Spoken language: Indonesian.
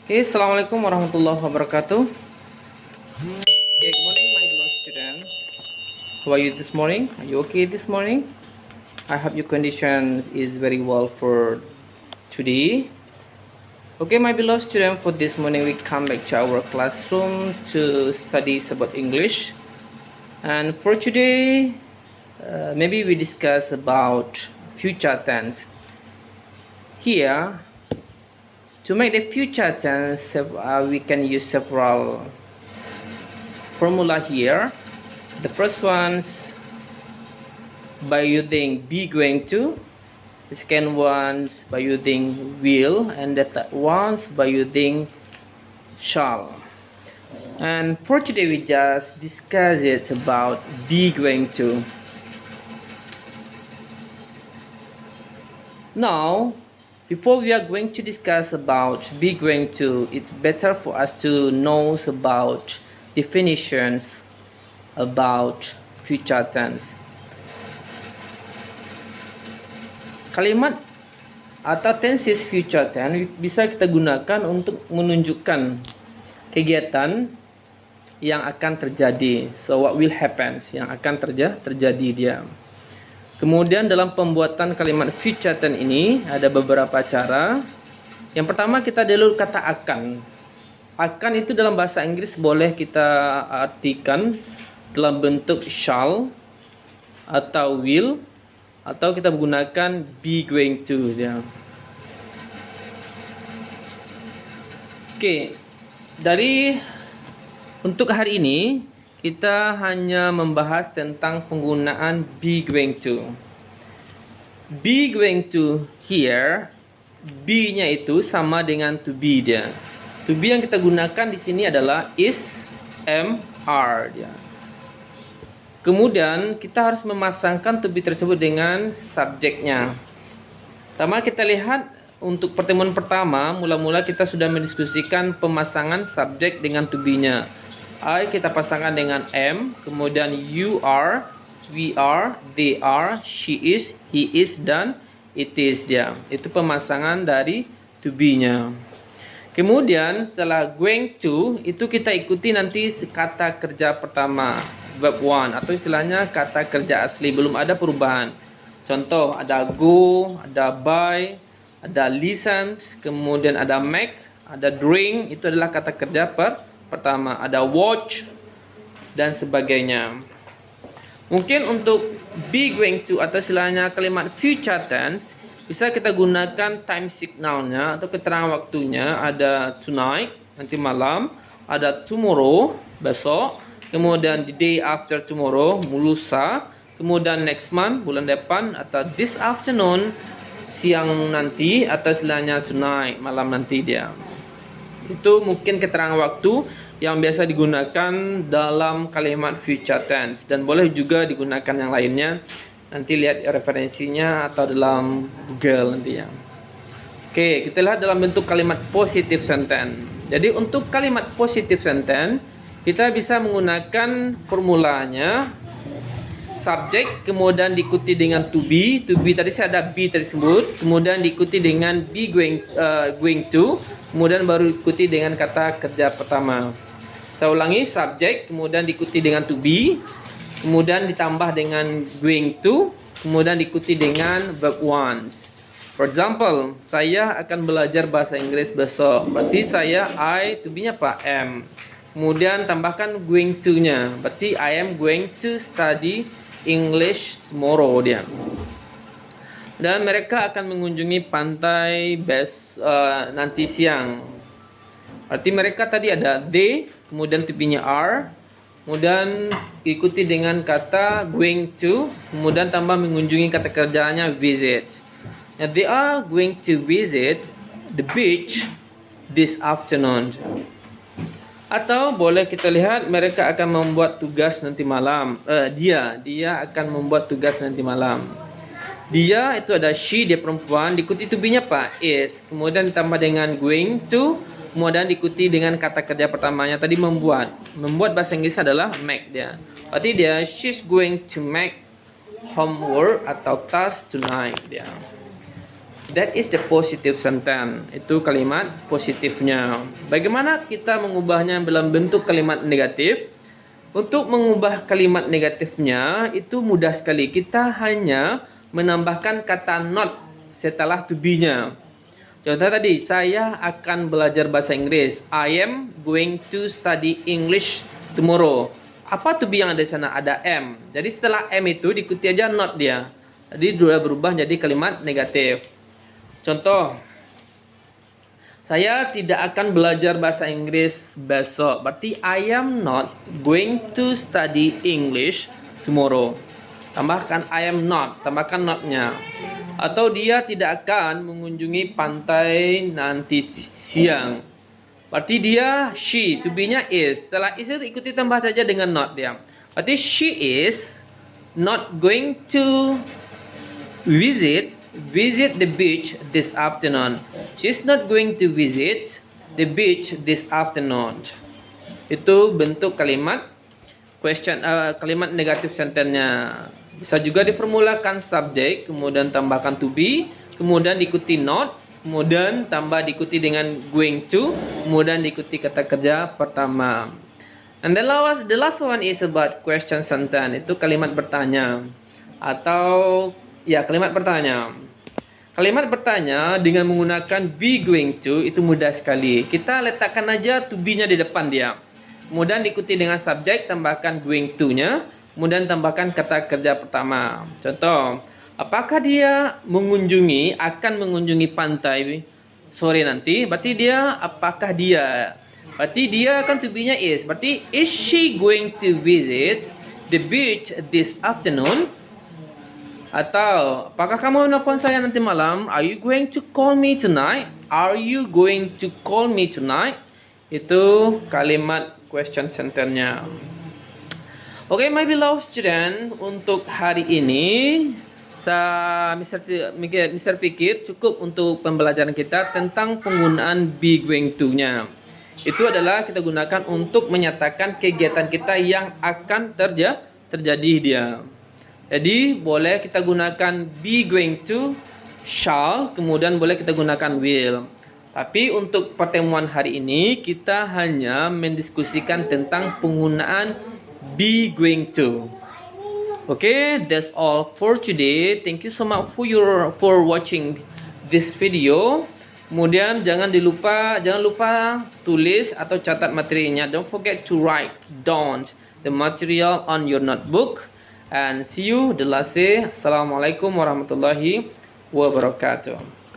Okay, Assalamualaikum warahmatullahi wabarakatuh. Okay, good morning, my beloved students. How are you this morning? Are you okay this morning? I hope your conditions is very well for today. Okay, my beloved student, for this morning we come back to our classroom to study about English. And for today, maybe we discuss about future tense. Here, to make the future tense, we can use several formula here. The first one's by using be going to, the second one's by using will, and the third one's by using shall. And for today we just discuss it about be going to. Now, before we are going to discuss about be going to, it's better for us to know about definitions about future tense. Kalimat atau tenses future tense bisa kita gunakan untuk menunjukkan kegiatan yang akan terjadi. So what will happen, yang akan terjadi dia. Kemudian dalam pembuatan kalimat future tense ini ada beberapa cara. Yang pertama kita dulu kata akan. Akan itu dalam bahasa Inggris boleh kita artikan dalam bentuk shall atau will, atau kita menggunakan be going to ya. Oke, dari untuk hari ini kita hanya membahas tentang penggunaan be going to. Be going to here, be-nya itu sama dengan to be dia. To be yang kita gunakan di sini adalah is, am, are dia. Kemudian kita harus memasangkan to be tersebut dengan subjeknya. Pertama kita lihat untuk pertemuan pertama, mula-mula kita sudah mendiskusikan pemasangan subjek dengan to be-nya. I kita pasangkan dengan am, kemudian you are, we are, they are, she is, he is, dan it is dia. Itu pemasangan dari to be-nya. Kemudian setelah going to, itu kita ikuti nanti kata kerja pertama, verb one, atau istilahnya kata kerja asli, belum ada perubahan. Contoh, ada go, ada buy, ada listen, kemudian ada make, ada drink, itu adalah kata kerja pertama, ada watch, dan sebagainya. Mungkin untuk be going to atau istilahnya kalimat future tense, bisa kita gunakan time signalnya atau keterangan waktunya. Ada tonight, nanti malam, ada tomorrow, besok, kemudian the day after tomorrow, lusa, kemudian next month, bulan depan, atau this afternoon, siang nanti, atau istilahnya tonight, malam nanti dia. Itu mungkin keterangan waktu yang biasa digunakan dalam kalimat future tense, dan boleh juga digunakan yang lainnya. Nanti lihat referensinya atau dalam Google nanti ya. Oke, kita lihat dalam bentuk kalimat positive sentence. Jadi untuk kalimat positive sentence kita bisa menggunakan formulanya subjek, kemudian diikuti dengan to be. To be tadi saya ada be tersebut, kemudian diikuti dengan be going to, kemudian baru diikuti dengan kata kerja pertama. Saya ulangi, subjek, kemudian diikuti dengan to be, kemudian ditambah dengan going to, kemudian diikuti dengan verb once. For example, saya akan belajar bahasa Inggris besok. Berarti saya I, to be-nya apa? Am. Kemudian tambahkan going to-nya. Berarti I am going to study English tomorrow dia. Dan mereka akan mengunjungi pantai nanti siang. Berarti mereka tadi ada they, kemudian to be-nya are, kemudian ikuti dengan kata going to, kemudian tambah mengunjungi kata kerjanya visit. Now, they are going to visit the beach this afternoon. Atau boleh kita lihat mereka akan membuat tugas nanti malam. Dia akan membuat tugas nanti malam. Dia itu ada she, dia perempuan, diikuti to be-nya apa? Is, kemudian ditambah dengan going to, kemudian diikuti dengan kata kerja pertamanya tadi membuat. Membuat bahasa Inggris adalah make dia. Berarti dia she's going to make homework atau task tonight dia. That is the positive sentence. Itu kalimat positifnya. Bagaimana kita mengubahnya dalam bentuk kalimat negatif? Untuk mengubah kalimat negatifnya itu mudah sekali. Kita hanya menambahkan kata not setelah to be-nya. Contoh tadi, saya akan belajar bahasa Inggris. I am going to study English tomorrow. Apa to be yang ada di sana? Ada am. Jadi setelah am itu diikuti aja not dia. Jadi sudah berubah jadi kalimat negatif. Contoh, saya tidak akan belajar bahasa Inggris besok. Berarti I am not going to study English tomorrow. Tambahkan I am not, tambahkan not-nya. Atau dia tidak akan mengunjungi pantai nanti siang. Berarti dia she, to be-nya is. Setelah is itu ikuti tambah saja dengan not dia. Berarti she is not going to visit the beach this afternoon. She's not going to visit the beach this afternoon. Itu bentuk kalimat question, kalimat negatif sentence-nya. Bisa juga diformulakan subjek, kemudian tambahkan to be, kemudian diikuti not, kemudian tambah diikuti dengan going to, kemudian diikuti kata kerja pertama. And the last one is about question sentence. Itu kalimat bertanya atau ya kalimat bertanya. Kalimat bertanya dengan menggunakan be going to itu mudah sekali. Kita letakkan aja to be-nya di depan dia. Kemudian diikuti dengan subjek, tambahkan going to-nya, kemudian tambahkan kata kerja pertama. Contoh, apakah dia akan mengunjungi pantai sore nanti? Berarti dia apakah dia? Berarti dia kan to be-nya is. Berarti is she going to visit the beach this afternoon? Atau apakah kamu menelpon saya nanti malam? Are you going to call me tonight? Are you going to call me tonight? Itu kalimat question sentence-nya. Oke, my beloved student, untuk hari ini Mr. pikir cukup untuk pembelajaran kita tentang penggunaan be going to-nya. Itu adalah kita gunakan untuk menyatakan kegiatan kita yang akan terjadi dia. Jadi boleh kita gunakan be going to, shall, kemudian boleh kita gunakan will. Tapi untuk pertemuan hari ini kita hanya mendiskusikan tentang penggunaan be going to. Okay, that's all for today. Thank you so much for watching this video. Kemudian jangan lupa tulis atau catat materinya. Don't forget to write down the material on your notebook. And see you the last day. Assalamualaikum warahmatullahi wabarakatuh.